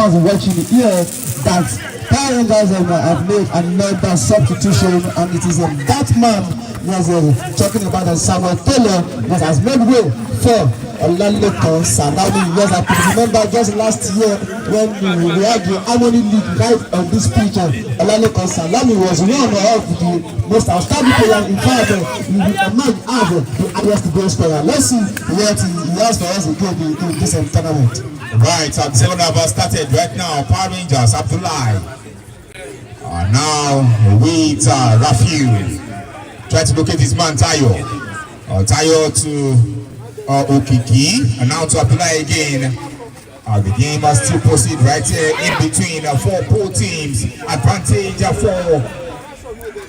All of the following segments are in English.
watching here that Power Rangers have made another substitution, and it is that man was talking about Samuel Taylor that has made way for Olalekan Salami. Yes, I could remember just last year when we had the Harmony League right on this pitch. Olalekan Salami was one of the most outstanding players. In fact, you might have the highest goal scorer. Let's see what he has for us again in this tournament. Right, so the second half has started right now. Power Rangers, Abdullahi. Now with Rafiu. Try to locate his man, Tayo. Tayo to Okiki. And now to Abdullahi again. The game has still proceed right here in between four pool teams. Advantage for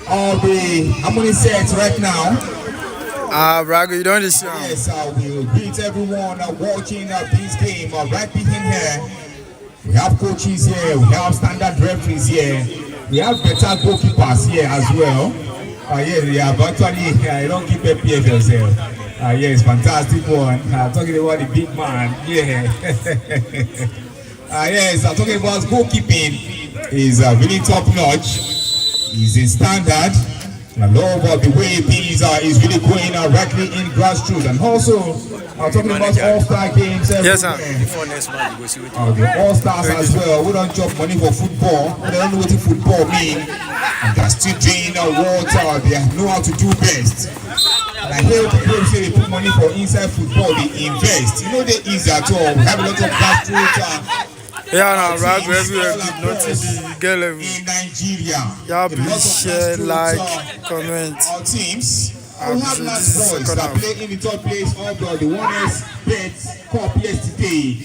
all the Harmony sets right now. Brago, you don't understand. Yes, we'll greet everyone watching this game right behind here. We have coaches here, we have standard referees here, we have better goalkeepers here as well. Yes, we have actually, I don't keep a PFL here. Yes, fantastic one. Talking about the big man, yeah. Yes, talking about goalkeeping is really top notch. He's in standard. I love the way things is really going rightly in grassroots, and also talking about all-star games. Yes, sir. The all-stars as well. We don't chop money for football. We don't know what football means, and they're still doing what they know how to do best. And I hear people say they put money for inside football, they invest. You know they easy at all. We have a lot of grassroots. Yeah, no, Brago, everywhere did not see the girl in Nigeria. Yeah, please share, like, comment. Our teams. We have last boys that play in the third place of the Winners Bet Cup yesterday.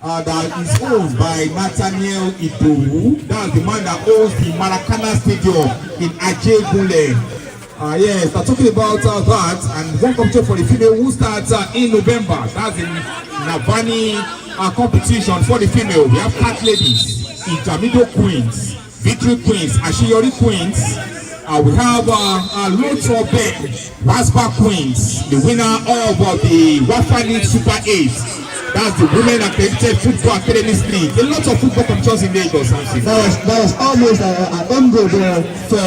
That is owned by Nathaniel Idowu. That's the man that owns the Maracana Stadium in Ajegunle. Yes, they're talking about that, and one competition for the female who starts in November. That's in Navani competition for the female. We have Cat Ladies, Intermediate Queens, Victory Queens, Ashiyori Queens. We have Lotro Ben, Rasba Queens, the winner of the Wafa League Super 8. That's the Women Accredited Football Academy League. A lot of football competitions in Lagos. That was almost an end goal there for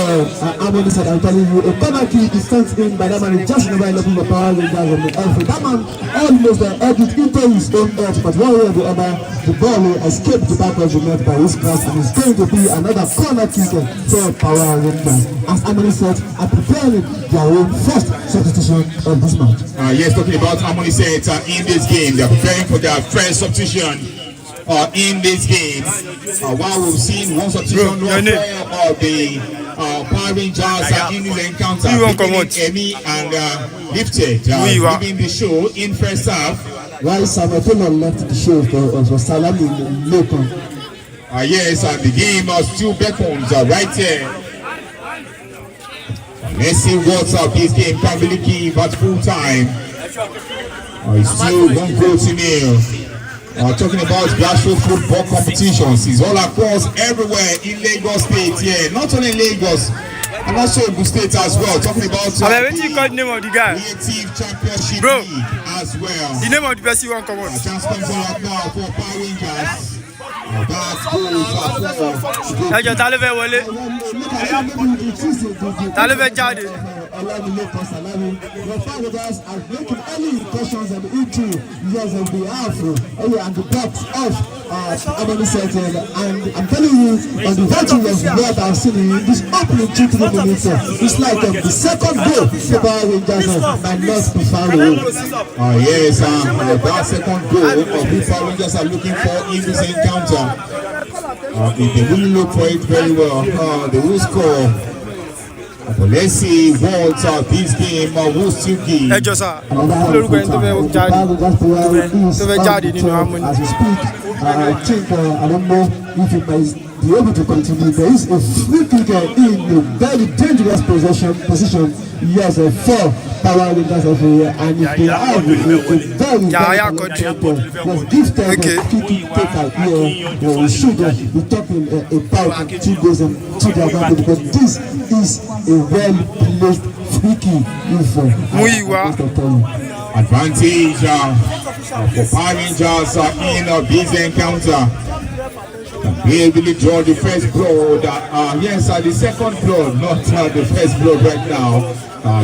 Harmony said. I'm telling you, a corner kick is sent in by that man. Just never looking for Power Rangers on the outfield. That man almost edged into his own edge, but one way or the other, the ball will escape the back of the net by his cross, and it's going to be another corner kick for Power Rangers. As Harmony said, are preparing their own first substitution of this match. Yes, talking about Harmony said in this game, they're preparing for their first substitution in this game. While we've seen one substitution of the Power Rangers in this encounter, Emi and Lifted leaving the show in first half. While Samuel Taylor left the show for Salami later. Yes, and the game still beckons right here. Let's see what's up. This game can really give at full time. It's still 1-0. Talking about grassroots football competitions is all across everywhere in Lagos State. Yeah, not only Lagos, and also Ogun State as well. Talking about the name of the guy. Creative Championship Bro, League as well. The name of the person won't come on. Chance comes on right now for Power Rangers. That's goal for Olamilekan Salami. The Fighters are making early incursions and into years of the afro and the box of Harmony Center. And I'm telling you, on the virtue of what I've seen in this opening 2-3 minutes, it's like the second goal for Power Rangers might not be far away. Yes, that second goal of the Power Rangers are looking for in this encounter. If they really look for it very well, they will score. But let's see what this game will still give. As we speak, I think I don't know if it might be able to continue. There is a free kick in a very dangerous position. Yes, for Power Rangers everywhere, and if they have a very gifted free taker here, we should be talking about 2 goals and 2 advantage, because this is a well-placed free kick. Advantage for Power Rangers in this encounter. They really draw the first blood. Yes, the second blood, not the first blood right now.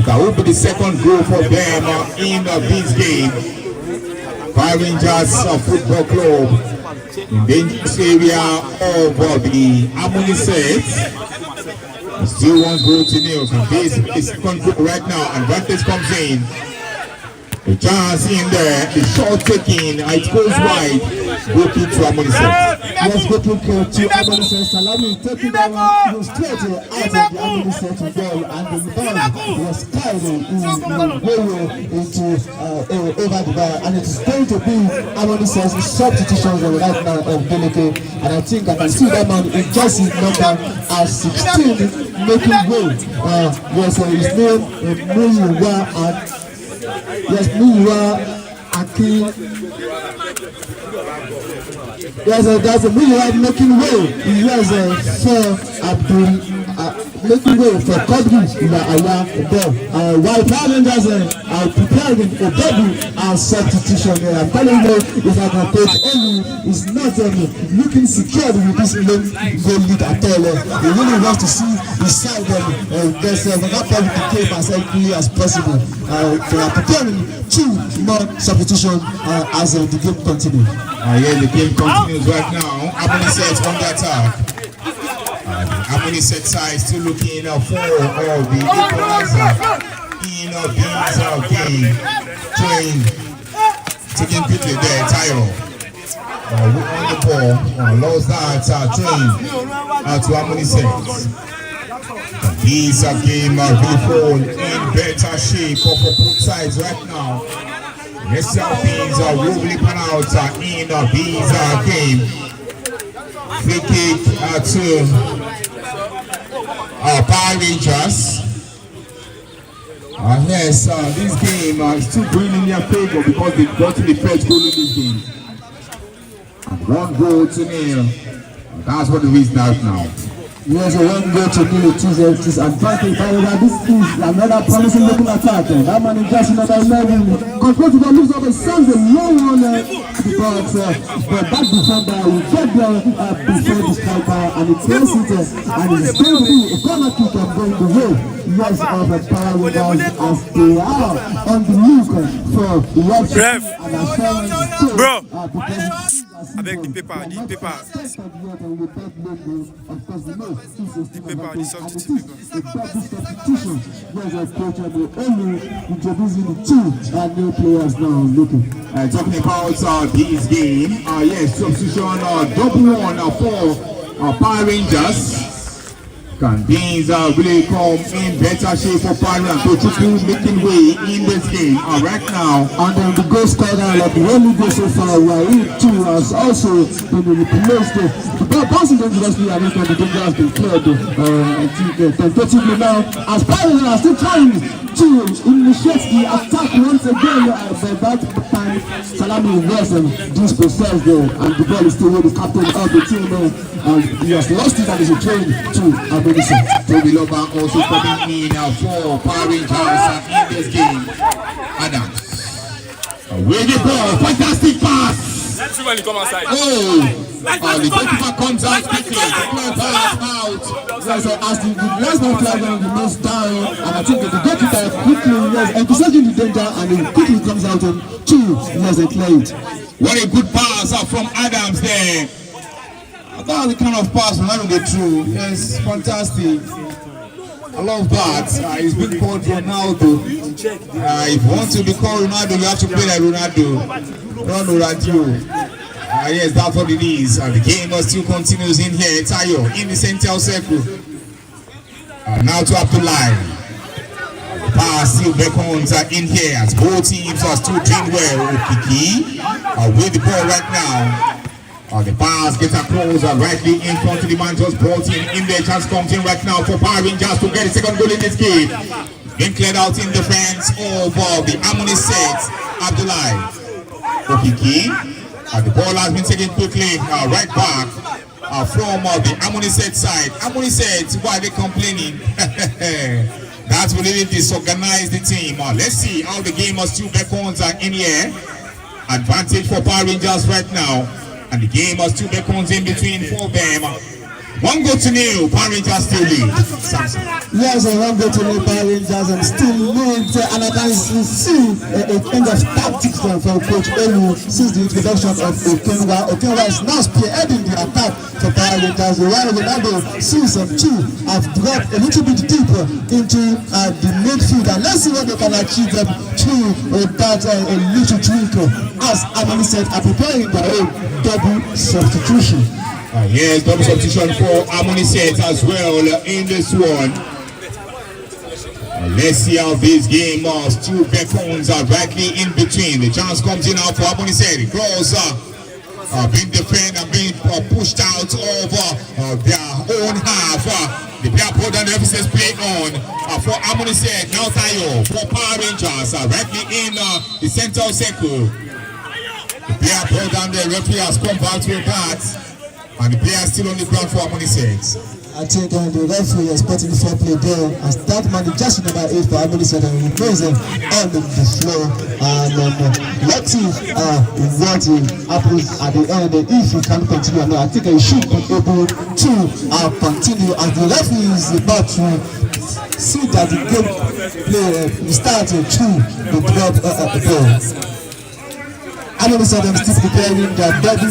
That will be the second goal for them in this game. Fire Rangers Football Club in dangerous area of the Harmony set. Still 1 goal to nil. So this is the second goal right now. Advantage comes in. The chance in there, the shot taking, it goes wide. Go kick to Harmony set. Let's go to Harmony set. Salami taking that one straight out of the Harmony set to goal, and the ball was carried into over the bar, and it is going to be Harmony set's substitutions right now of Deleke, and I think I can see that man in jersey number 16 making way. Yes, his name is Muyiwa, and yes, Muyiwa Aki. Yes, there's a Muyiwa making way. Yes, for Abdul. Making way for Kodri there. While Fire Rangers are preparing for double substitution there. I'm telling you, if I can coach Olu is not looking secure with this main goal lead at all. He really wants to see his side there's not probably to keep as quickly as possible. They are preparing 2 more substitutions as the game continues. Yeah, the game continues right now. Harmony set on the attack. Harmony set side still looking for the equalizer in this game. Train taking quickly there, Tyro. On the ball, lost that train to Harmony set. This game really fall in better shape for both sides right now. Yes, things are really pan out in this game. Free kick to Fire Rangers. Yes, this game is still going in their favor because they got to the first goal in this game. And 1 goal to nil. That's what it is now. Yes, 1 goal to nil. It is advantage. This is another promising looking attack. That man is just another level. Control to the looks of it, sends a low one because but that defender will get there before the striker, and it plays it and it's going to be a corner kick and going the way. Yes, of the Fire Rangers as they are on the look for what and assurance. Bro, I beg the paper. Of course, we know the paper, the substitute paper. Substitution. Yes, of course, we only introducing the 2 new players now looking. Talking about this game, yes, substitution double 1 for Fire Rangers. Can these really come in better shape for Fire Rangers to making way in this game right now? And then the goal scorer, like the only goal so far, too has also been replaced. The ball bouncing dangerously, I think the danger has been cleared. I think tentatively now, as Fire Rangers are still trying to initiate the attack once again, but that time Salami was dispossessed there, and the ball is still with the captain of the team and he has lost it and is returned to Toby Loba also coming in for Fire Rangers in this game. Adams. With the ball, fantastic pass. Let's see when he come outside. The goalkeeper comes out quickly. The pass out. Yes, as the last man flag down, the most down, and I think that the goalkeeper quickly emphasizing the danger, and he quickly comes out on 2 years and late. What a good pass from Adams there. That's the kind of pass Ronaldo get through. Yes, fantastic. I love that. He's been called Ronaldo. If you want to be called Ronaldo, you have to play like Ronaldo. Ronaldo. Yes, that's what it is. The game still continues in here. Tayo in the center circle. Now to Abdullah. Pass still beckons in here as both teams are still doing well. Kiki with the ball right now. The pass gets across rightly in front of the man just brought in there. Chance comes in right now for Fire Rangers to get the second goal in this game. Being cleared out in defense of the Harmony set. Abdullah Okiki. The ball has been taken quickly right back from the Harmony set side. Harmony set, why are they complaining? That's really disorganized the team. Let's see how the game still beckons in here. Advantage for Power Rangers right now. And the game has 2 beacons in between for them. 1 goal to 0, Power Rangers still lead. Yes, 1 goal to 0, Power Rangers and still lead. And I can see a kind of tactics from Coach Elu since the introduction of Okenwa. Okenwa is now spearheading the attack for Power Rangers. While Ronaldo sees some two have dropped a little bit deeper into the midfield. And let's see what they can achieve through that a little twinkle. As Amani said, are preparing their own double substitution. Yes, double substitution for Harmony Set as well in this one. Let's see how this game moves. 2 beacons are rightly in between. The chance comes in now for Harmony Set. It grows being defended and being pushed out over their own half. The player pulled down the emphasis play on for Harmony Set. Now Tayo for Power Rangers rightly in the center circle. The player pulled down the referee has come back to a bat. And the player still on the ground for Harmony Set. I think the referee is putting the fair play there as that man is just number 8 for Harmony Set and he goes on the floor. And let's see what happens at the end. If he can continue or not, I think he should be able to continue as the referee is about to see that the game play start to the drop ball. Harmony Set is still preparing their double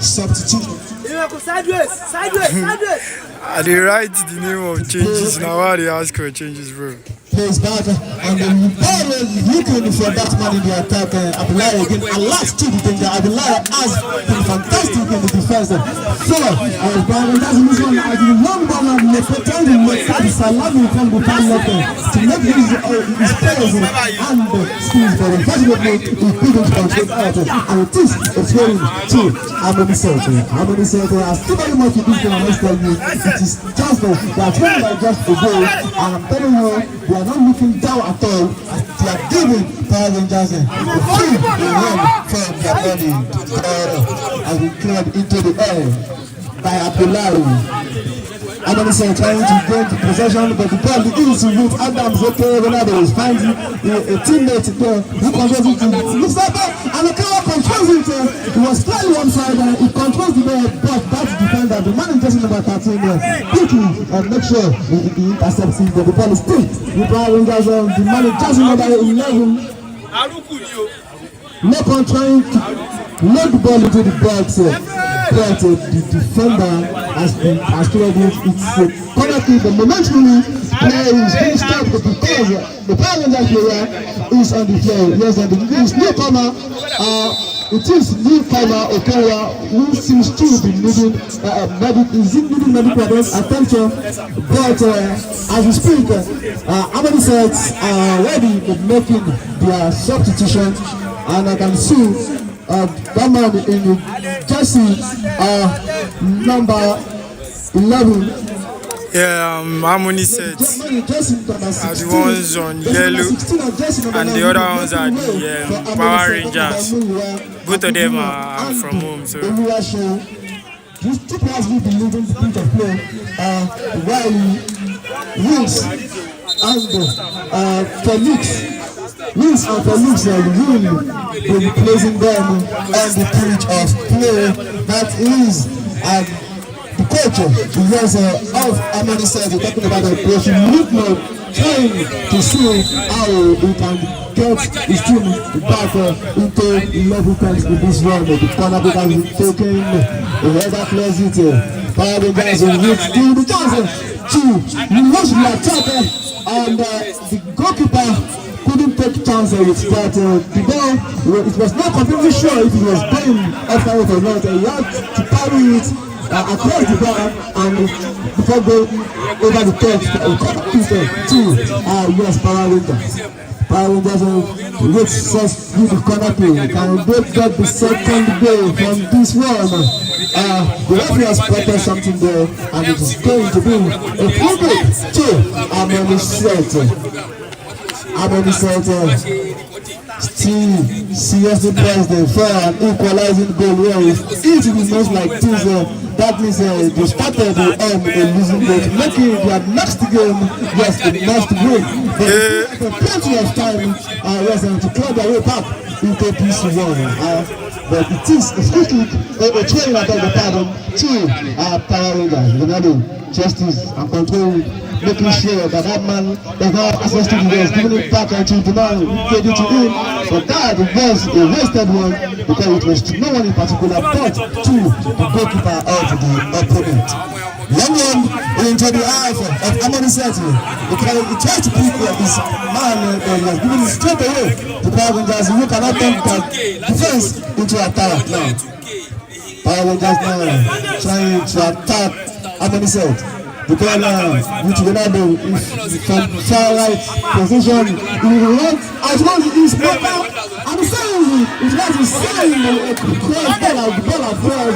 substitution. Sideways. They write the name of changes now. Why they ask for changes, bro? Plays back and the ball is looking for that man in the attack. Abdullahi again, and last 2 defenders. Abdullahi has been fantastic in the defense. So, Brian doesn't miss one. As the long ball and the pretend the salami from the pan left to make his players and skills for him. Fortunately, he couldn't control out. And it is a throwing to Harmony Set. Harmony Set has too very much to do for the tell you. It is just they are trying to just a goal. And I'm telling you, they are not looking down at all. They are giving Power Rangers a free run from their body as we cleared into the air by Abdullahi. Harmony Set trying to get possession, but the ball is with Adams. Okay, Ronaldo is finding a teammate there who controls it to Mustafa, and Okawa controls it. He was clearly onside and he controls the ball, but that defender, the man in jersey number 13 quickly make sure he intercepts it, but the ball is still with Power Rangers. The man in jersey number 11 not on trying to load the ball into the box, but the defender has cleared it. It's a corner kick, but momentarily player is being stopped because the Power Rangers player is on the floor. Yes, and it is newcomer. It is newcomer Okenwa who seems to be needing medical attention. But as we speak, Harmony Set are ready for making their substitution. And I can see that man in the jersey number 11. Yeah, Harmony Set are the ones on yellow, and the other ones are the Power Rangers. Both of them are from home, so. These 2 players will be leading the point of play while Wills and Felix. Wills and Felix will be placing them on the pitch of play. That is the coach of Harmony Set talking about the approach. Lieutenant trying to see how he can get his team back into level terms in this run. The corner because he's taking the header clears it. Power Rangers will reach the chance to launch the attack, and the goalkeeper couldn't take chances with that. The ball, it was not completely sure if it was going after it or not. He had to carry it across the bar and before going over the top to yes, Power Rangers. Power Rangers with such good corner play. Can they get the second goal from this one? The referee has spotted something there, and it is going to be a free kick to Harmony Set. Harmony Set still seriously pressed for an equalizing goal here. If it remains like this, that means they started a losing goal, making their next game, yes, the next win. But plenty of time, yes, to clear their way back into this one. but it is a free kick, a throw-in at the pardon to Power Rangers. Regarding justice and control, making sure that that man does not have access to the ball, giving it back to the man who gave it to him. But that was a wasted one because it was to no one in particular but to the goalkeeper of the opponent. Long one into the half of Amoni Seti because he tried to pick this man and he was giving it straight away to Power Rangers. You cannot turn that defense into attack now. Power Rangers now trying to attack Amoni Seti. Because with Ronaldo from far right position, he will run as well as his brother, and the same is what he's saying. Cross ball as well,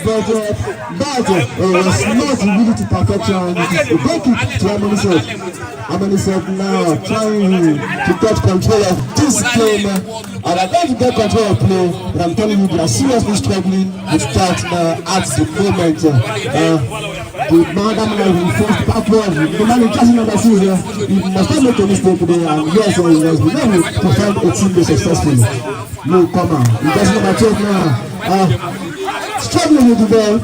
but that was not really to perfection. The goal kick to Amoni Seti. Amoni Seti now trying to get control of this game, and I'm going to get control of play, but I'm telling you, they are seriously struggling with that at the moment. The man will force backward. The man is just number 6 here. He must not make a mistake today, and yes, he has been able to find a team successfully. No, come on. He does number 12 now. Struggling with the ball.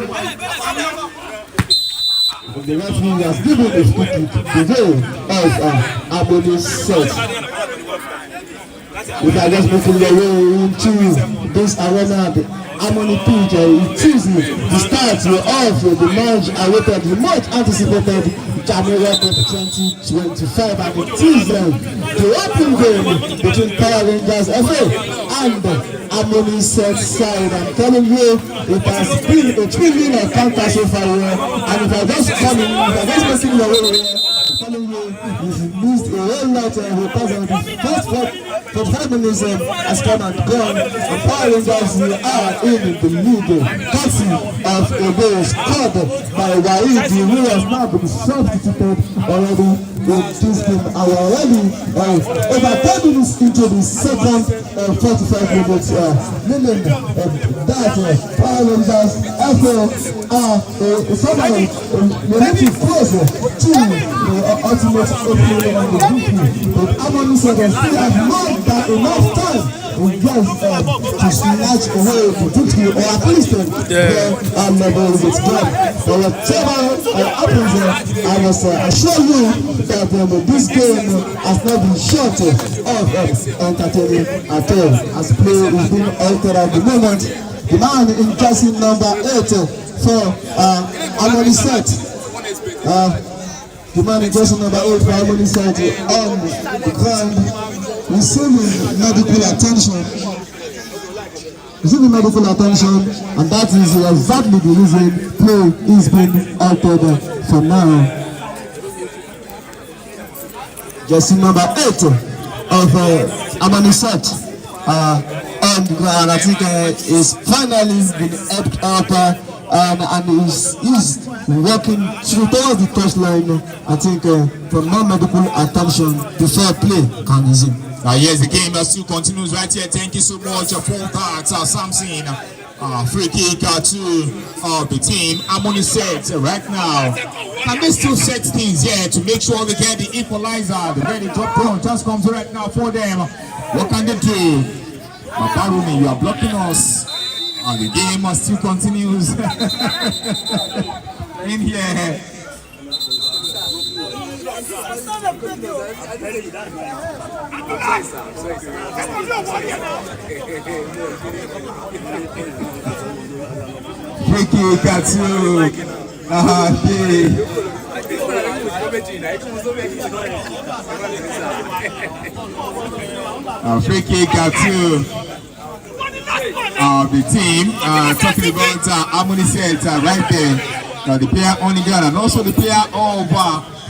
The referee has given a free kick. The goal of Amoni Seti. If I just making their way into this arena, the Amoni pitch, it is the start of the much-awaited, the much-anticipated JAMERIA Cup 2025, and it is the open game between Power Rangers FA and Amoni Seti side. I'm telling you, it has been a thrilling encounter so far here, and if I just come in, if I just making your way here, I'm telling you, you've missed a whole lot because of the first 45 minutes has come and gone, and Power Rangers are in the lead, courtesy of a goal scored by Waid, who has now been substituted already in this game. And we're already over 10 minutes into the second 45 minutes, meaning that Power Rangers are somehow relatively close to the ultimate opening of the victory. But Amoni Seti still has not that enough time to snatch away the victory, or at least our level with God. But whatever happens, I must assure you that this game has not been short of entertaining at all. As play is being altered at the moment, the man in jersey number 8 for Amoni Seti. The man in jersey number 8 for Amoni Seti on the ground, receiving medical attention, and that is exactly the reason play is being altered for now. Jersey number 8 of Amoni Seti on the ground. I think is finally been helped up and is walking towards the touchline. I think from non-medical attention before play can resume. Yes, the game still continues right here. Thank you so much for that, Samson. Free kick to the team. Amoni Seti right now. Can they still set things here to make sure they get the equalizer? The very drop down just comes right now for them. What can they do? Barumi, you are blocking us. The game still continues in here. Free kick free kick the team, talking about Amoni Seti right there, the player on the ground, and also the player of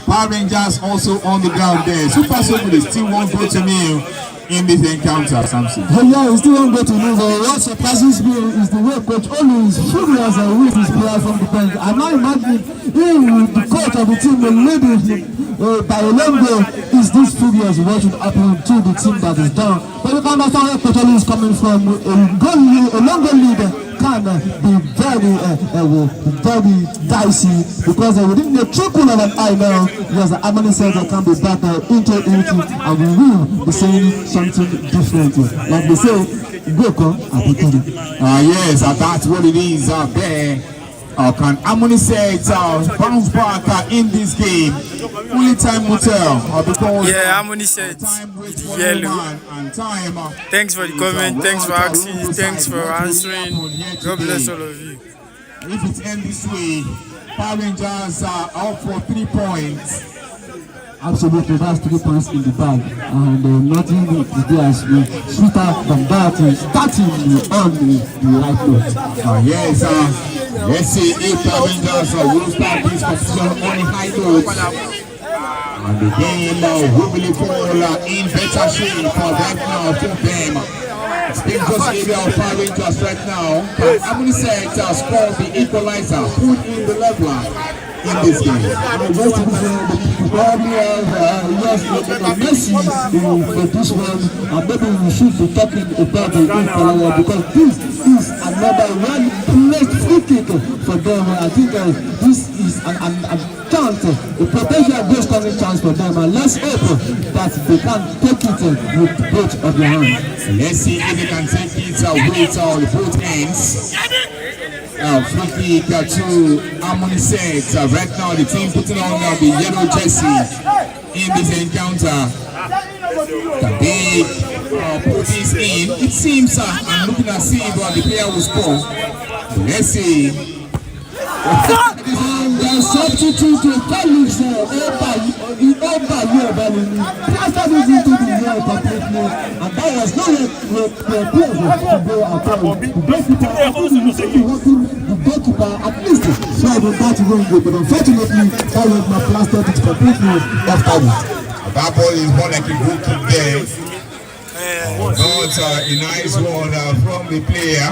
Power Rangers also on the ground there. Super Soul still won't go to me in this encounter, Samson. Yeah, he still won't go to move. What surprises me is the way Coach Olu is furious with his players from the bench. I'm not imagining if the coach of the team will lead by a long way. Is this furious what should happen to the team that is down? But you can understand where Coach Olu is coming from. A longer lead can be very dicey because within the trickle of an eye now, yes, the Amoni Seti can be back into it, and we will be saying something different. Like they say, Yes, that's what it is out there. Can Harmony say bounce back in this game? Only time will tell. Because yeah, Harmony said yellow. Thanks for the comment. Thanks for asking. Thanks for answering. God bless all of you. If it ends this way, Power Rangers are out for 3 points. Absolutely, that's 3 points in the bag, and nothing is there as sweeter than that. Starting on the right note. Yes, let's see if Power Rangers will start this competition on a high note. And the game will really fall in better shape right now for them. It's dangerous area of Power Rangers right now. Harmony said score the equalizer, put in the leveler in this game. Probably yes, Messi for this one, and maybe we should be talking about the equalizer because this is another well-placed free kick for them. I think this is a chance, a potential goal-scoring chance for them, and let's hope that they can take it with both of their hands. Let's see if they can take it with both ends. Free kick to Harmony set. Right now the team putting on the yellow jersey in this encounter. Can they put this in? It seems I'm looking at see if the player will score. Let's see. The substitute Felix plastered it into the air completely, and there was no way to go at all. The goalkeeper at least tried that wrong way, but unfortunately that was not plastered it completely after it. That ball is more like a good kick there. Not a nice one from the player.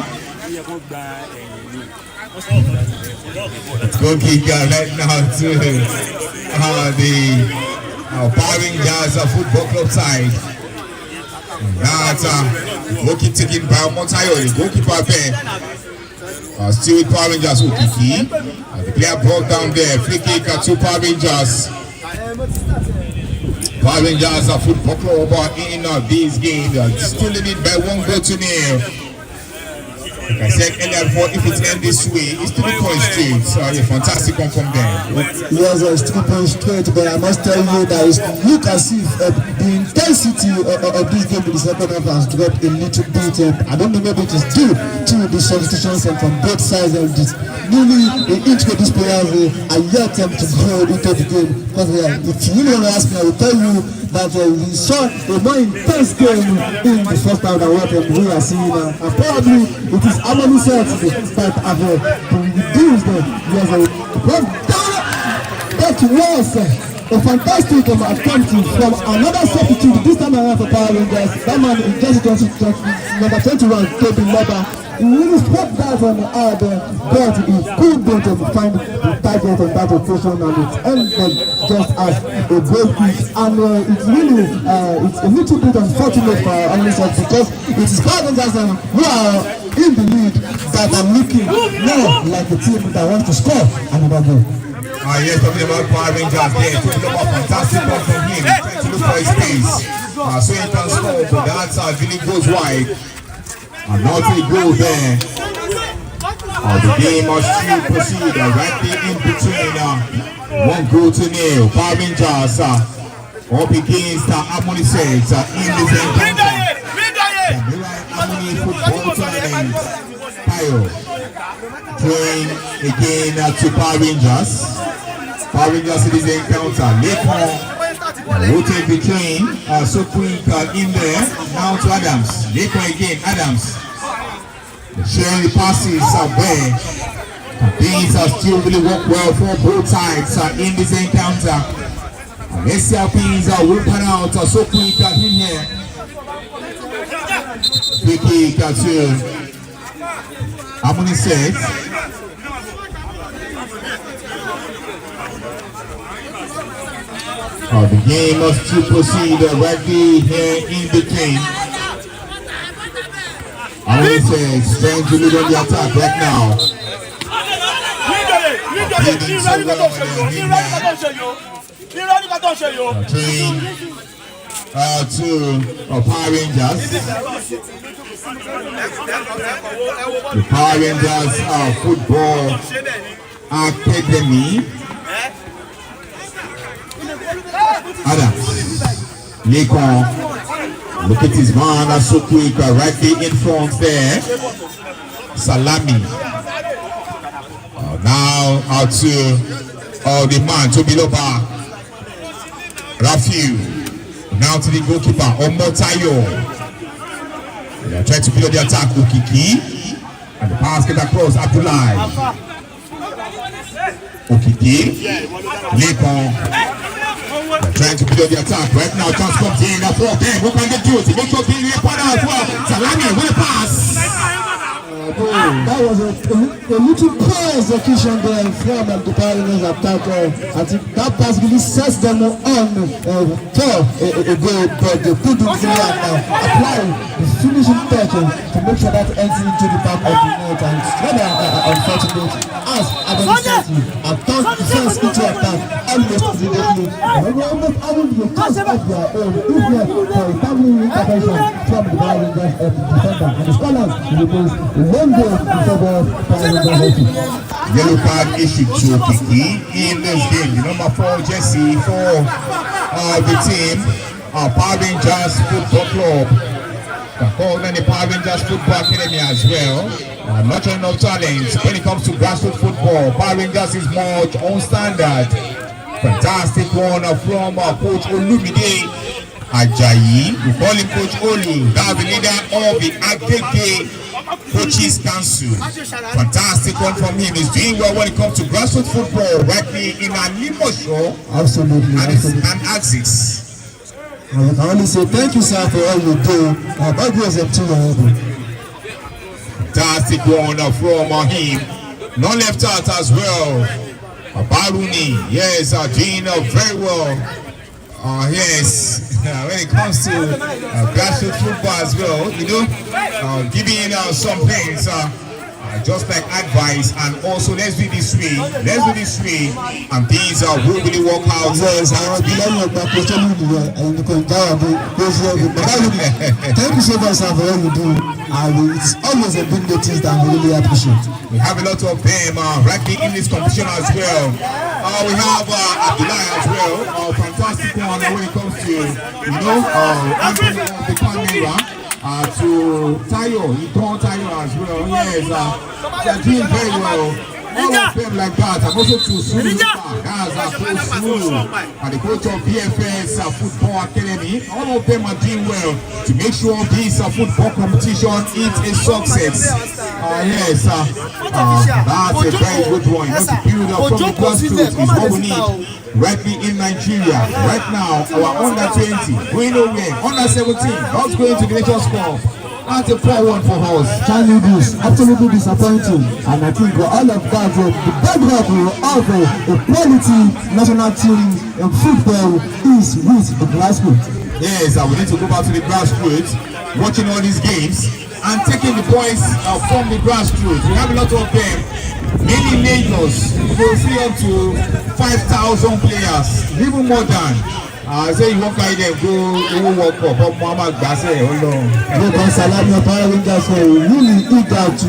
Let's go kick right now to the Power Rangers football club side. That's goalkeeper taken by Montayo, the goalkeeper there. Still with Power Rangers Okiki. The player brought down there. Free kick to Power Rangers. Power Rangers football club in this game. Still leading by 1-0. Like I said earlier before, if it ends this way, it's 3 points straight. So a fantastic one from them. Yes, it's 3 points straight, but I must tell you that it looks as if the intensity of this game in the second half has dropped a little bit. I don't know, maybe it is due to the substitutions from both sides of this. Nearly each of these players are yet to grow into the game. Because if you really want to ask me, I will tell you that we saw a more intense game in the first half than what we are seeing now. And probably it is Harmony set that have reduced that was a fantastic attempt from another substitute this time around for Power Rangers. That man in just number 21, Toby Leber. He really struck that on the hard, but he couldn't find the target on that occasion, and it ended just as a goal kick. And it's really it's a little bit unfortunate for Harmony because it is Power Rangers who are in the lead that are looking more like a team that wants to score another goal. Yes, talking about Power Rangers there, taking up a fantastic one from him, trying to look for his space. So he can score, but that really goes wide. And not a goal there. The game must still proceed right there in between 1-0. Power Rangers up against Harmony Sets in this encounter. Harmony football tournament. Tayo join again to Power Rangers. Power Rangers in this encounter. Lekon will take the train. So quick in there. Now to Adams. Lekon again. Adams. Sharing the passes there. Things are still really work well for both sides in this encounter. Let's see how things will pan out. So quick in here. Free kick to Harmony Sets. The game must to proceed right here in between. Harmony Sets trying to lead on the attack right now. to Power Rangers. The Power Rangers Football Academy. Adams. Lekon. Look at his man, that's so quick, right there in front there. Salami. Now out to the man, Tobiloba. Rafiu. Now to the goalkeeper, Omotayo. They are trying to build the attack, Okiki. And the pass get across, Abdullah. Okiki. Lekon. They're trying to build the attack. Right now, chance comes in. That's what then. What can they do? To make sure they report as well. Salami, what a pass. That was a little poor execution there from the Power Rangers attacker. I think that pass really sets them on for a goal, but they couldn't apply the finishing touch to make sure that ends into the back of the net. And it's rather unfortunate as Adam said, a turned defense into attack almost immediately. Almost having the cause of their own, if not for a timely intervention from the Power Rangers defender. And the scholars remains Yellow card issued to Kiki in this game. The number 4 jersey for the team, Power Rangers Football Club. Called the Power Rangers Football Academy as well. Not enough talent when it comes to grassroots football. Power Rangers is much on standard. Fantastic one from Coach Olumide Ajayi. We call him Coach Olu. That's the leader of the Agege Coaches Council. Fantastic one from him. He's doing well when it comes to grassroots football, rightly in a limo show. Absolutely. And Axis. I can only say thank you, sir, for all you do. God bless them too. Fantastic one from him. Not left out as well. Baruni, yes, doing very well. Yes, when it comes to grassroots football as well, you know, giving some things just like advice, and also let's do this way, and things will really work out. Yes, thank you so much for all you do. It's always a big notice that we really appreciate. We have a lot of them right in this competition as well. We have Abdullah as well, fantastic one when it comes to, you know, Anthony of the camera. To Tayo, he called Tayo as well. Yes, they're doing very well. All of them like that. And also to Sulu, that's Coach Sulu, and the coach of BFS Football Academy. All of them are doing well to make sure this football competition is a success. Yes, that's a very good one. You know, to build up from the grassroots is what we need. Rightly in Nigeria, right now, our under 20 going nowhere, under 17, not going to the Nations Cup. That's a poor one for us. Channel this, absolutely disappointing. And I think all of that, the bedrock of a quality national team in football is with the grassroots. Yes, we need to go back to the grassroots, watching all these games and taking the points from the grassroots. We have a lot of them. Many Lagos, you will see up to 5,000 players, even more than. Say you walk like them, go walk up, Mama Gase, hold on. Salami Power Rangers really eager to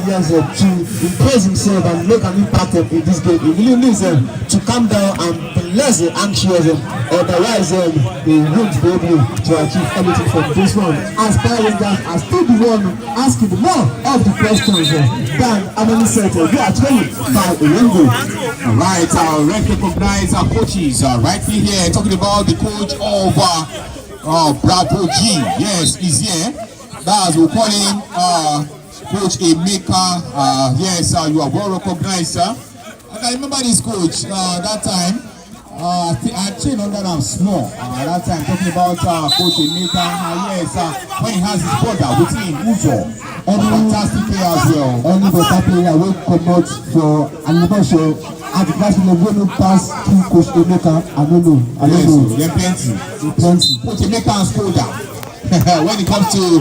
impress himself and make an impact in this game. He really needs to calm down and be less anxious, otherwise he won't be able to achieve anything from this one. As Power Rangers are still the one asking more of the questions than Amani said, we are training by a window. Alright, let's recognize our coaches right here, talking about the coach of Bravo G. Yes, he's here. That's we call him Coach Emeka. Yes, you are well recognized, sir. I can remember this coach that time. I trained under them small that time, talking about Coach Emeka. Yes, when he has his brother with him, Uzo. Fantastic player as well. Any better player will come out for animation. At the last minute, we will pass to Coach Emeka. I don't know. Yeah, plenty. Plenty. Coach Emeka and Skoda. when it comes to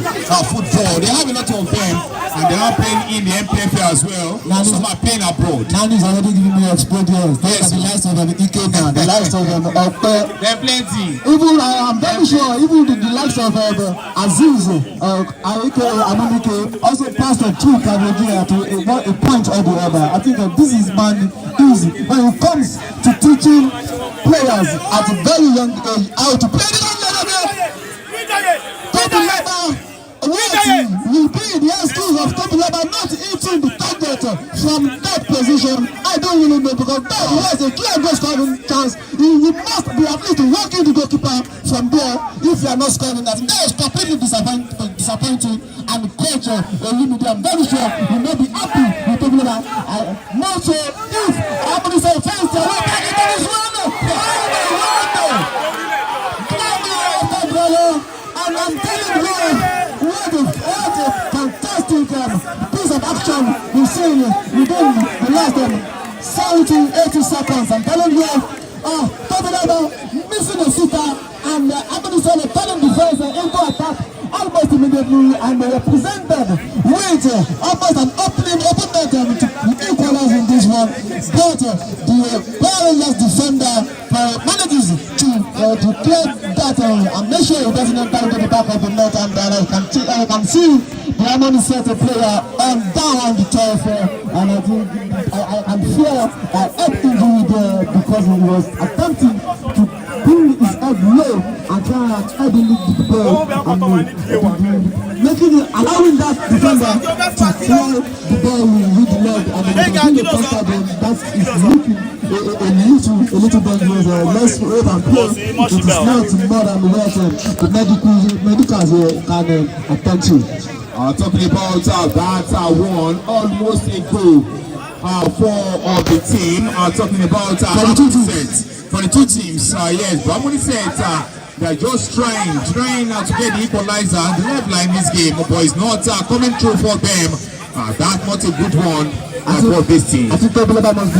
football. They have a lot of them, and they are playing in the MPFA as well. Some are playing abroad. Nani is already giving me experience. Those are the likes of Ike now, the likes of There are plenty. Even I'm very sure, even the likes of Aziz, Ike, Amunike, also passed a two Nigeria to a point or the other. I think this is man easy when it comes to teaching players at a very young age how to play the will be the excuse of Tobilaba not eating the target from that position. I don't really know, because that was a clear goal scoring chance. You must be at least working the goalkeeper from there if you are not scoring that. That is completely disappointing, and the coach Olumide, I'm very sure will not be happy with Tobilaba. More so if Abudi say fans are not taking this one. And I'm telling you, what a fantastic piece of action we've seen within the last 70-80 seconds. I'm telling you, Tobilaba missing a sitter, and Abdul turning defense into attack almost immediately, and they represented with almost an opening to equalize in this one. But the powerless defender manages to clear that and make sure it doesn't enter into the back of the net, and I can see the Harmony set a player down on the turf, and I think I fear head injury there, because he was attempting to bring his head low and try and head in the ball, and allowing that defender to fly the ball with the leg, and then the counter that is looking a little dangerous. Let's wait and play. It is not more than what the medicals can attend to. Talking about that one, almost a goal for the team. Talking about 42 teams. Yes, but Harmony said they're just trying to get the equalizer. The left line this game, but it's not coming through for them. That's not a good one for this team. I think Tobilaba must be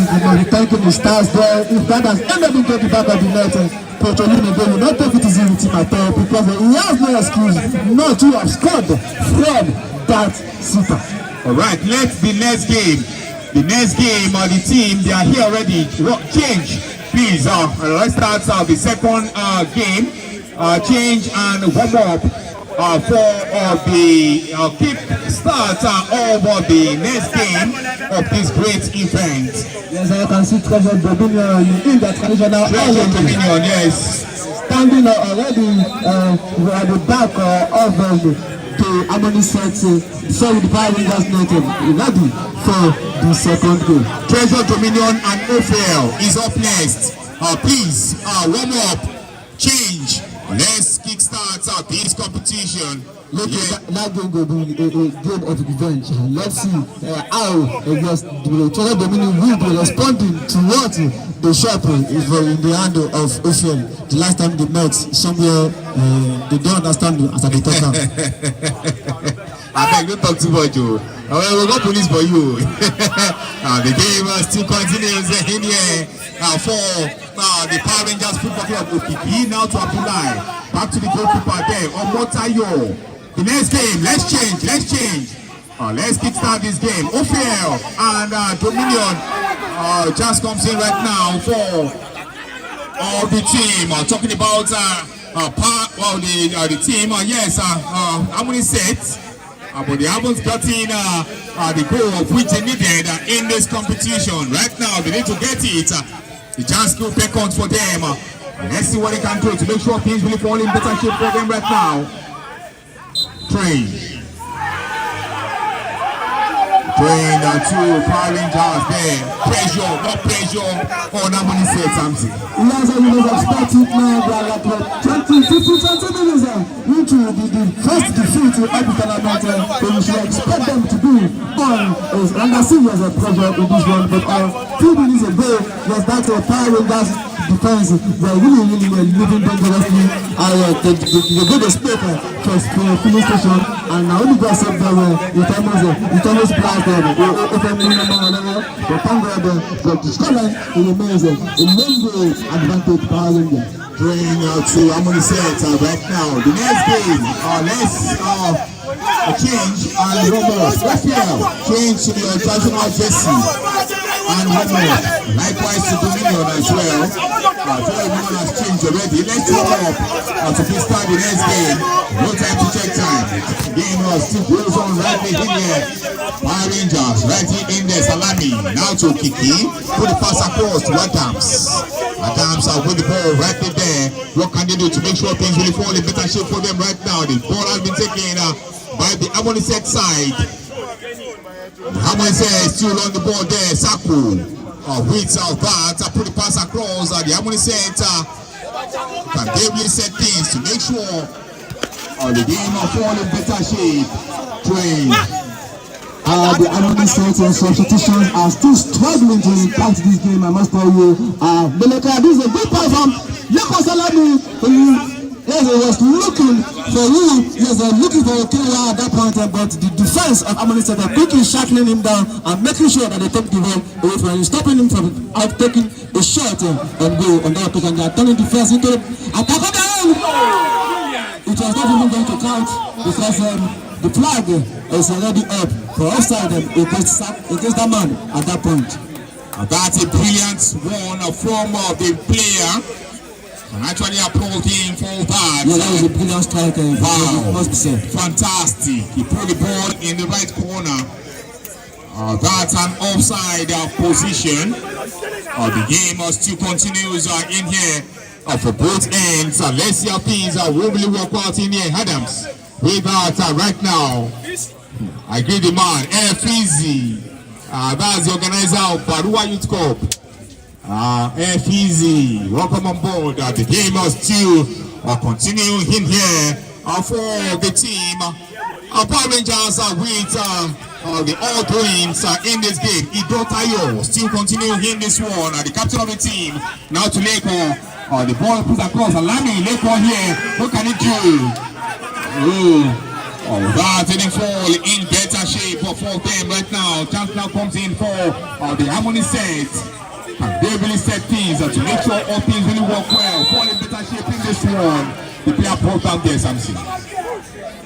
thanking the stars there. If that has ended into the back of the net, Coach Olumide will not take it easy with him at all, because he has no excuse not to have scored from that sitter. Alright, let's the next game. The next game, the team, they are here already. Change, please. Let's start the second game. Change and warm up for the kick start of the next game of this great event. Yes, I can see Treasure Dominion in the traditional Treasure Dominion, yes. Standing already at the back of the Harmony set, so the Power Rangers native ready for the second game. Treasure Dominion and OFL is up next. Please warm up, change. Let's kickstart this competition. Look, that game will be a game of revenge. Let's see how the Treasure Dominion will be responding to what the shop is in the hand of OFL. The last time they met somewhere, they don't understand as they talk. I beg, don't talk too much, Joe. We'll go police for you. The game still continues in here for the Power Rangers Football Club of OPP. Now to Abdullahi. Back to the goalkeeper there. Omotayo. The next game, let's change. Let's kickstart this game. OFL and Dominion just comes in right now for the team. Talking about the team. Yes, Harmony set. But they haven't gotten the goal of which they needed in this competition. Right now, they need to get it. The chance still beckons for them. Let's see what they can do to make sure things really fall in better shape for them right now. Train two Power Rangers there. More pressure on Harmony set something. Yes, you was expecting now that 20 minutes which will be the first defeat of the tournament, but you should expect them to be on a serious pressure in this one. But 2 minutes ago, was that Power Rangers defense, they're really living dangerously. They go to speak for filling station, and now only got saved them. It almost blast them. But thank God, the scoreline remains a long way advantage Power Rangers. Going to Harmony set right now. The next game, let's change and Romo. Raphael change to the traditional jersey and Romo. Likewise to Dominion as well. Everyone has changed already. Let's go up to start the next game. No time to check time. Game still goes on right in here. Power Rangers right in there. Salami now to Kiki. Put the pass across to Adams. Adams are with the ball right in there. What can they do to make sure things really fall in better shape for them right now? The ball has been taken by the Harmony set side. Harmony set still on the ball there. Saku with that. Put the pass across. The Harmony set can they really set things to make sure the game will fall in better shape. Train. The Harmony set substitutions are still struggling to impact this game, I must tell you. This is a good part from Leko Salami. Yes, he was looking for you. Yes, looking for Okewa at that point, but the defense of Harmony set are quickly shackling him down and making sure that they take the ball away from him, stopping him from out taking a shot and go on that occasion. They are turning defense into attack on their own. It was not even going to count because the flag is already up for offside against that man at that point. That's a brilliant one from the player. And actually applaud him for that. Yeah, that was a brilliant strike. Wow, fantastic. He put the ball in the right corner. That's an offside position. The game still continues in here for both ends. Let's see how things will really work out in here. Adams with that right now. I agree the man. Easy. That's the organizer of Barua Youth Cup. Easy. Welcome on board. The game is still continuing in here for the team. Power Rangers with the all doings in this game. Idotayo still continuing in this one. The captain of the team now to Leko. The ball put across. Lami Leko here. What can he do? That didn't fall in better shape for them right now. Chance now comes in for the Harmony set. And they really set things to make sure all things really work well. Fall in better shape in this one. The player brought down there, Samson.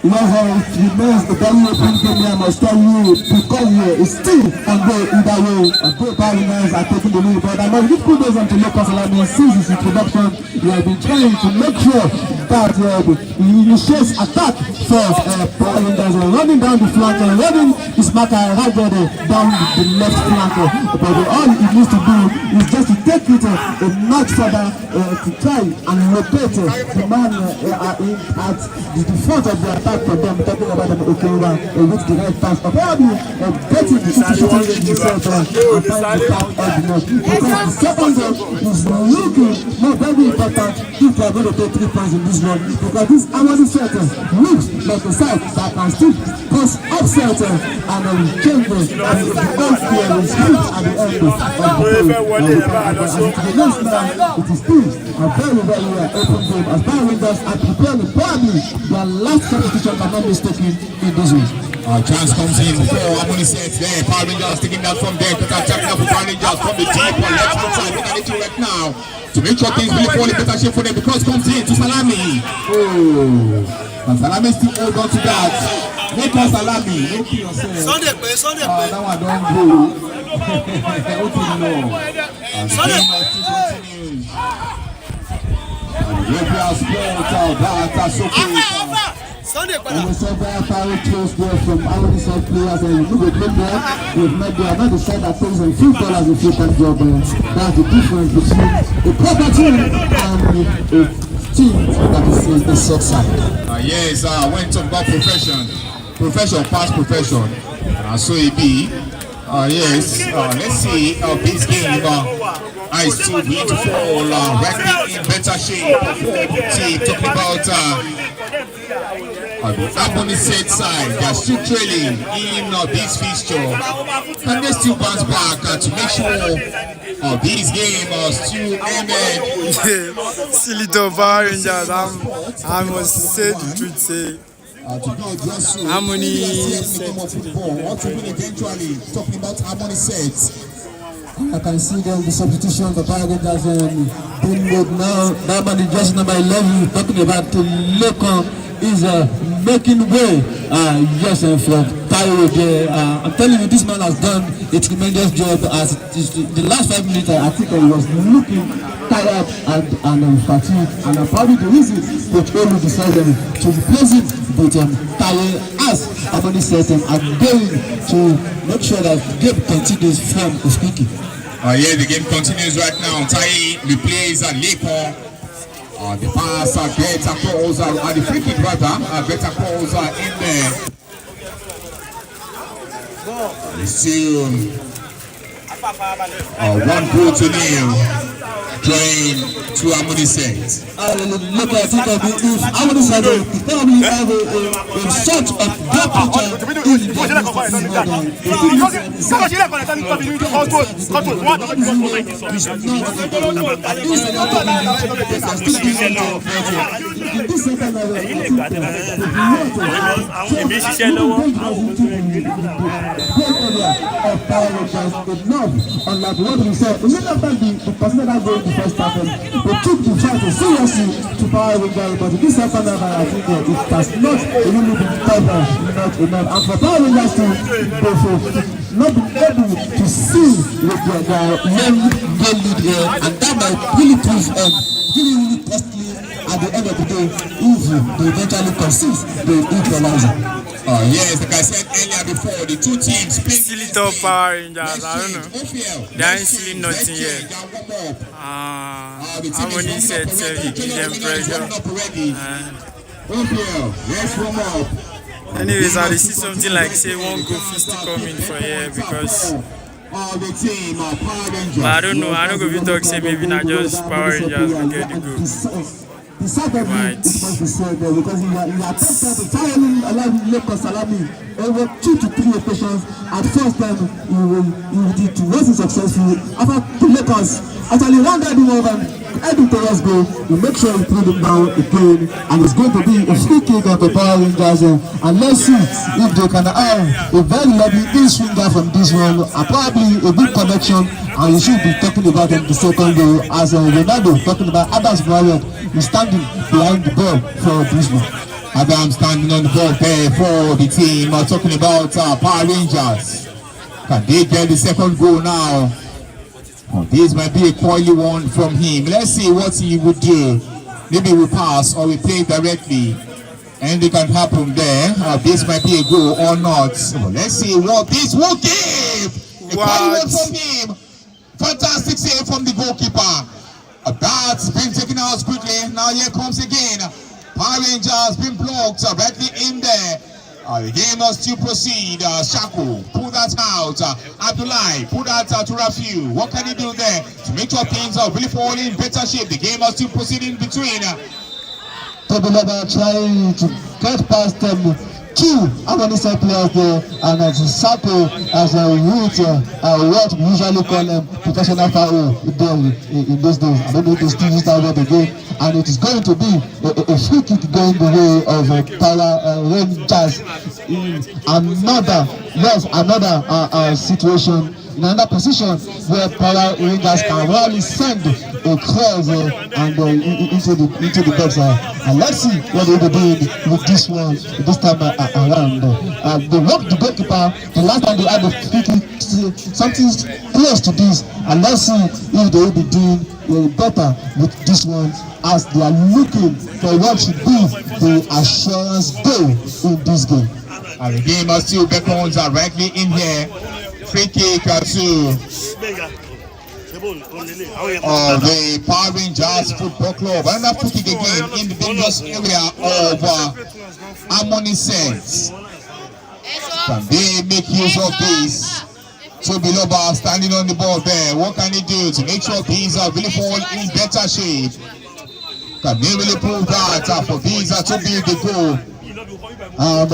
Yes, it remains the very open game. I must tell you, because here is still on the either way. Both Rangers are taking the lead. But I know this goes on to Leko Salami since his introduction. He has been trying to make sure that he initiates attack first. Power Rangers are running down the flank and running his marker right there down the left flank. But all he needs to do is just to take it a notch further to try and rotate the man at the front of the attack. For them, talking about them, Okewa with the right pass, or probably getting the situation himself and find the count of the because the second goal is looking more very important if they are going to take 3 points in this one, because this Harmony set looks like a side that can still cause upset and change the old fear and split at the end of the game. It is still a very, very open game as Power Rangers are preparing probably their last competition cannot be mistaken in this week. Chance comes in for Harmony set there. Power Rangers taking that from there. Checking out for Power Rangers from the deep on left hand side. Look at it right now to make sure things really fall in better shape for them. Because comes in to Salami. And Salami still hold on to that. Make us Salami. Make yourself. Sunday. That one don't go. Sunday. And we saw very power close there from Harmony set players, and you look at there, they are not the side that pays them $3 a full-time job. That's the difference between a proper team and a team that is the soft side. Yes, went on about profession, past profession. So it be. Yes, let's see this game. I still need to fall right in better shape for the team. Talking about the Harmony set side, they are still trailing in this fixture. Can they still bounce back to make sure this game still ended? Silly Power Rangers, I must say the truth. Say Harmony set football. What to win eventually? Talking about Harmony sets. I can see them, the substitution for Power Rangers being made now. That man is just number 11, talking about Lekon is making way. Yes, and from Taiwo there. I'm telling you, this man has done a tremendous job. As the last 5 minutes, I think he was looking tired and fatigued. And probably the reason Coach Olu decided to replace him with Taiwo as Amoni said, I'm going to make sure that the game continues from Uskiki. Yeah, the game continues right now. Tai replays Lekon. The pass better calls the free kick rather better calls in there. Still 1-0 drawing to Amoni set. Look, I think if Amoni said probably have a sort of good unlike what we said, immediately the person that goes the first time, they took the fight seriously to Power Rangers, but this second time I think it has not really been covered, not enough. And for Power Rangers to not be able to see with their main lead here, and that might really prove really costly at the end of the day if they eventually concede the equalizer. Yes, like I said earlier before, the two teams still top Power Rangers. I don't know. They ain't still nothing yet. Amoni said he give them pressure. Let's warm up. Anyways, I see something like say one goal fist coming for here because. But I don't know. I don't go to talk say maybe not just Power Rangers will get the goal. The second it must be said there because he attempted to finally allow Lekon Salami over 2 to 3 occasions. At first time he wasn't successful. After the Lakers actually rounded him over and heading towards goal, he make sure he put him down again, and it's going to be a free kick of the Power Rangers. And let's see if they can have a very lovely in-swinger from this one, and probably a good connection. And you should be talking about them the second goal as Ronaldo talking about Adams Marriott is standing behind the ball for this one. Adam standing on the ball there for the team. Talking about Power Rangers. Can they get the second goal now? This might be a coily one from him. Let's see what he would do. Maybe we pass or we play directly. Anything can happen there. This might be a goal or not. So let's see what this will give. A coily one from him. Fantastic save from the goalkeeper. That's been taken out quickly. Now here comes again. Power Rangers been blocked rightly in there. The game must still proceed. Shako, pull that out. Abdullahi, pull that out to Rafiu. What can he do there to make sure things are really falling in better shape? The game must still proceed in between. Tobilaba trying to get past them. 2 Amoni players there, and as Sako as a route, what we usually call professional foul in those days. I don't know if they still use that word again, and it is going to be a free kick going the way of Power Rangers in another situation, in another position where Power Rangers can really send a cross into the box. And let's see what they will do with this one this time around. They walked the goalkeeper the last time they had a free kick, something close to this, and let's see if they will be doing better with this one as they are looking for what should be the assurance goal in this game. And the game are still beckons are rightly in here. Free kick to the Power Rangers Football Club. Another free kick again in the dangerous area of Amoni Saints. Can they make use of this? Tobiloba standing on the ball there. What can he do to make sure things are really fall in better shape? Can they really prove that for these to be the goal? And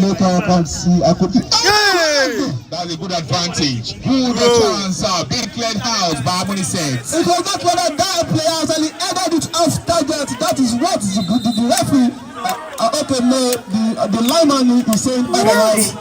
look, I can see, I could. That's a good advantage. Good chance, big cleared house by Amoni Saints. It was not whether that player actually ended it off target. That is what the referee. Okay, no, the lineman is saying otherwise.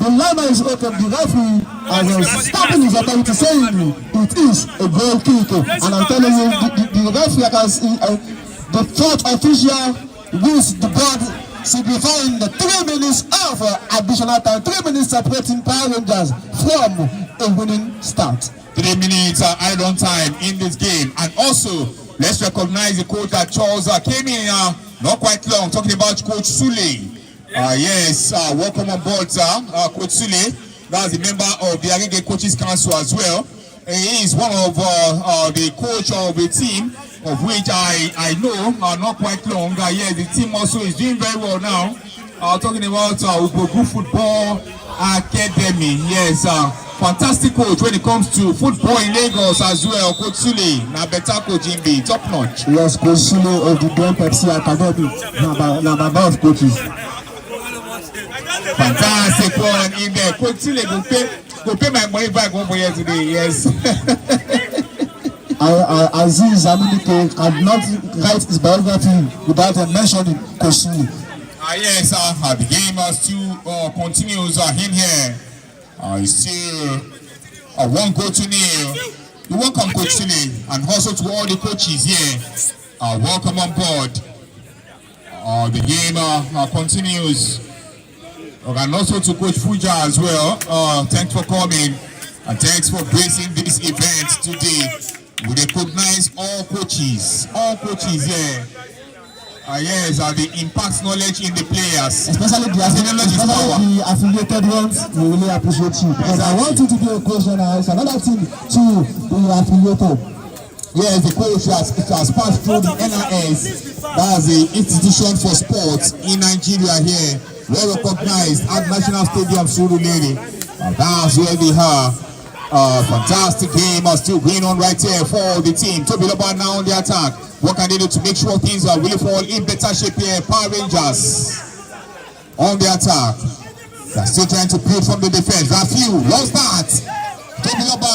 the line is open. The referee has stopping his authority saying it is a goal kick. And I'm telling you, the referee can see the fourth official with the board signifying the 3 minutes of additional time, 3 minutes separating Power Rangers from a winning start. 3 minutes added on time in this game. And also, let's recognize the coach that Charles came in not quite long, talking about Coach Sule. Yes, welcome on board, Coach Sule. That's the member of the Agege Coaches Council as well. He is one of the coach of the team, of which I know not quite long. Yes, the team also is doing very well now. Talking about Ubogu Football Academy. Yes, fantastic coach when it comes to football in Lagos as well. Coach Sule, now better coach in the top notch. Yes, Coach Sule of the Grand Pepsi Academy. Now about coaches. Fantastic one in there. Coach Sule go pay my money back 1 year today. Yes. Aziz Aminike cannot write his biography without mentioning Coach Sule. Yes, the game still continues in here. It's still 1-0. You welcome Coach Sule, and also to all the coaches here. Welcome on board. The game continues. And also to Coach Fuja as well. Thanks for coming, and thanks for gracing this event today. We recognize all coaches here. Yes, the impact knowledge in the players, especially the affiliated ones. We really appreciate you, because I want you to be a coach, and it's another thing to be affiliated. Yes, the coach has passed through the NIS. That's the institution for sports in Nigeria here. Well recognized at National Stadium Surulere. That's where they are. Fantastic game still going on right here for the team. Toby Loba now on the attack. What can they do to make sure things are really fall in better shape here? Power Rangers on the attack. They're still trying to build from the defense. Rafiu, long start. Toby Loba,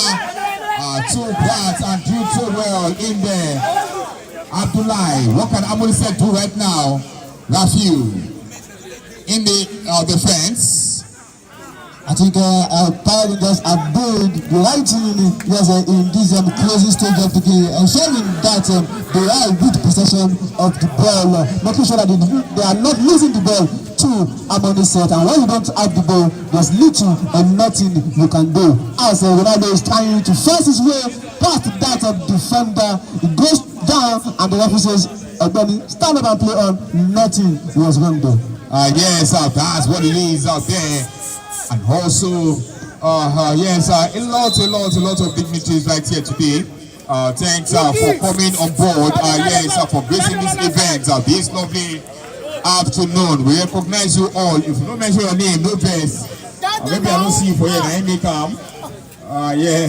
two parts and do so well in there. Abdullahi, what can Amorise do right now? Rafiu in the defense. I think Power Rangers have built the right thing in this closing stage of the game, ensuring that they are with possession of the ball, making sure that they are not losing the ball to Amoni set. And when you don't have the ball, there's little and nothing you can do. As Ronaldo is trying to force his way past that defender, it goes down, and the referee says, stand up and play on. Nothing was wrong there. Yes, that's what it is out there. And also, yes, a lot of dignitaries right here today. Thanks for coming on board. Yes, for gracing this event this lovely afternoon. We recognize you all. If you don't mention your name, no verse. Maybe I don't see you for here. I may come. Yeah.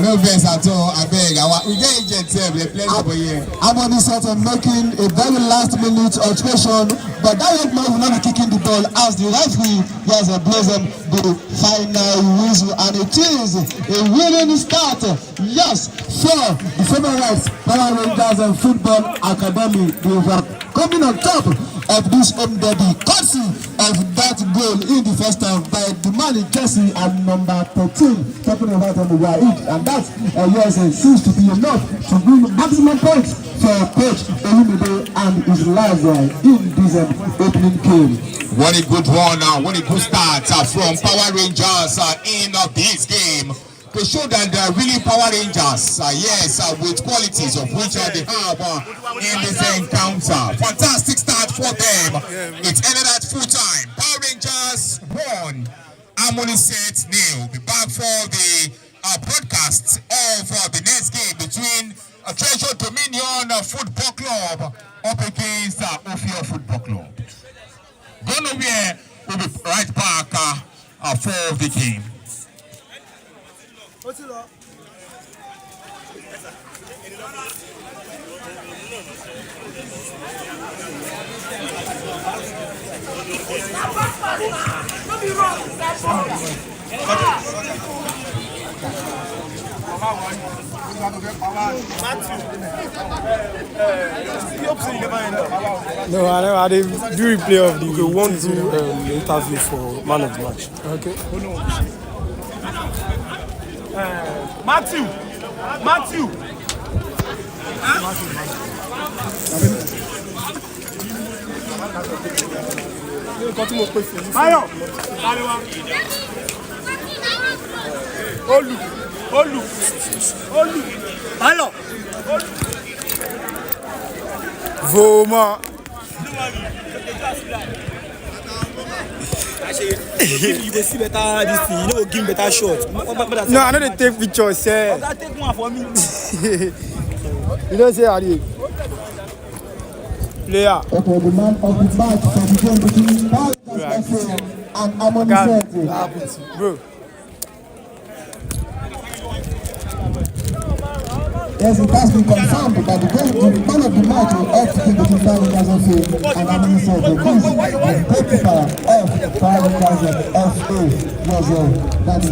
No verse at all. I beg. We get agents here. We play over here. I'm on this set of making a very last minute alteration, but that young man will not be kicking the ball as the referee has blows the final whistle, and it is a winning start. Yes, for the Feminine Power Rangers and Football Academy. They were coming on top of this derby, courtesy of that goal in the first half by the man in Jesse at number 13, talking about on the right, and that yes, seems to be enough to win maximum points for Coach Olumide and his lads in this opening game. What a good one now, what a good start from Power Rangers in this game. To show that they are really Power Rangers, yes, with qualities of which they have in this encounter. Fantastic start for them. It ended at full time. Power Rangers won. Harmony set nil. Be back for the broadcast of the next game between Treasure Dominion Football Club up against Ophir Football Club. Go nowhere. We'll be right back for the game. What's it up? No, I didn't do replay of the one interview for man of the match. Okay. Matthew. Mayo. Olu. Hello. Voma. You go see better this thing. You know, give better shot. No, I know they take pictures, sir. Take one for me. You don't say Ari. Player. Okay, the man of the match for the game between Paris and Harmony Center. Bro. Yes, it has been confirmed that the man of the match will opt in between Paris and Harmony Center. This is the goalkeeper of Paris FA. That is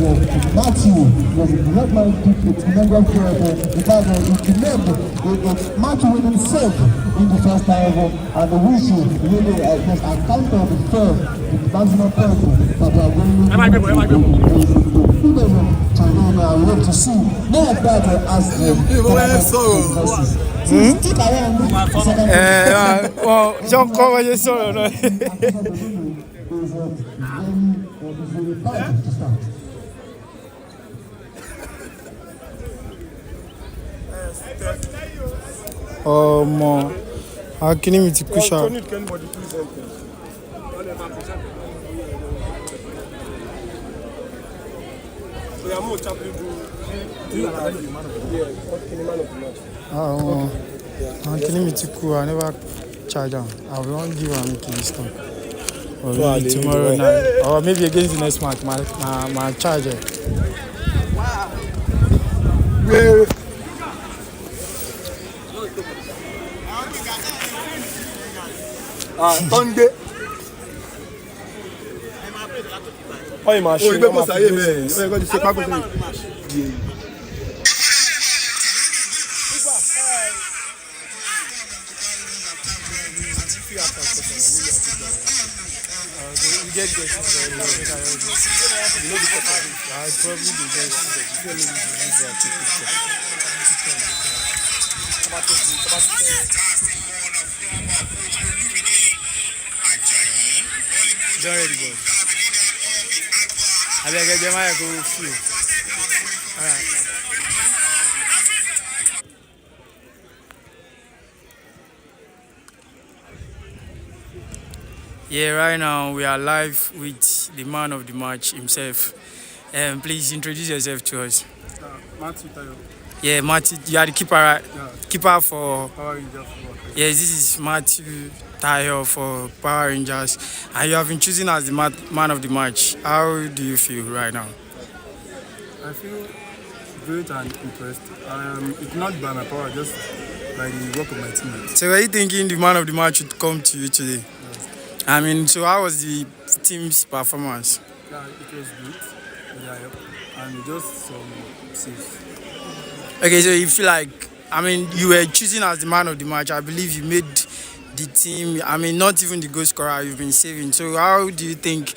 Matthew. Was a great man to remember because he made the match-winning save in the first half, and the whistle really was accounted for the maximum point that they are going to I hope to see more of that as the stick around. Well, John cover your sorrow. No? Oh, man. How can you meet Kusha? Oh, I'm killing me too cool. I never charge down. I won't give him this time. Or maybe tomorrow night. Or maybe against the next match. My charger. Sunday. Oh, il marche. Il peut ça y est, mais je sais pas quoi. Get this. I'll probably do I beg you, Jeremiah, go free. All right. Yeah, right now we are live with the man of the match himself. Please introduce yourself to us. Matthew Tayo. Yeah, Matthew, you are the keeper, right? Yeah. Keeper for Power Rangers. Yes, this is Matthew Tayo for Power Rangers, and you have been chosen as the man of the match. How do you feel right now? I feel great and impressed. It's not by my power, just by the work of my teammates. So, were you thinking the man of the match would come to you today? Yes. I mean, so how was the team's performance? Yeah, it was good. Yeah, and just some saves. Okay, so you feel like, I mean, you were chosen as the man of the match. I believe you made the team, I mean, not even the goal scorer, you've been saving. So how do you think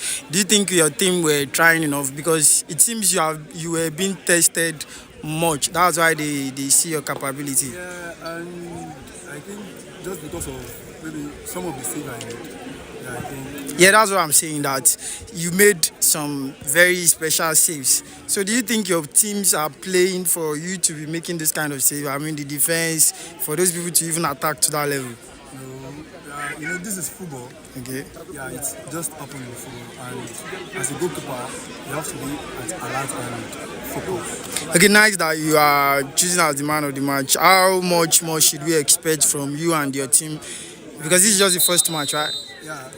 your team were trying enough? Because it seems you were being tested much. That's why they see your capability. Yeah, and I think just because of maybe some of the saves I made. Yeah, I think. Yeah, that's what I'm saying, that you made some very special saves. So do you think your teams are playing for you to be making this kind of save? I mean, the defense, for those people to even attack to that level? No, this is football. Okay. Yeah, it's just happened before. And as a goalkeeper, you have to be alert and focused. Okay, nice that you are choosing as the man of the match. How much more should we expect from you and your team? Because this is just the first match, right? Yeah.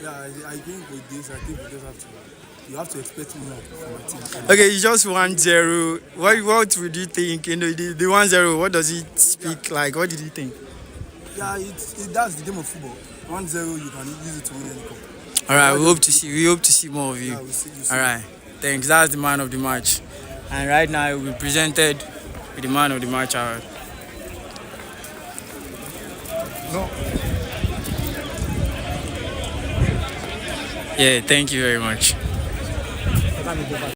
I think with this, we just have to expect more from my team. Okay, you just 1-0. What would you think? You know, the 1-0. What does it speak like? What did you think? Yeah, that's the game of football. 1-0, you can use it to win any cup. All right, we hope to see more of you. Yeah, we'll see. All right, thanks. That's the man of the match, and right now it will be presented with the man of the match award. No. Yeah, thank you very much.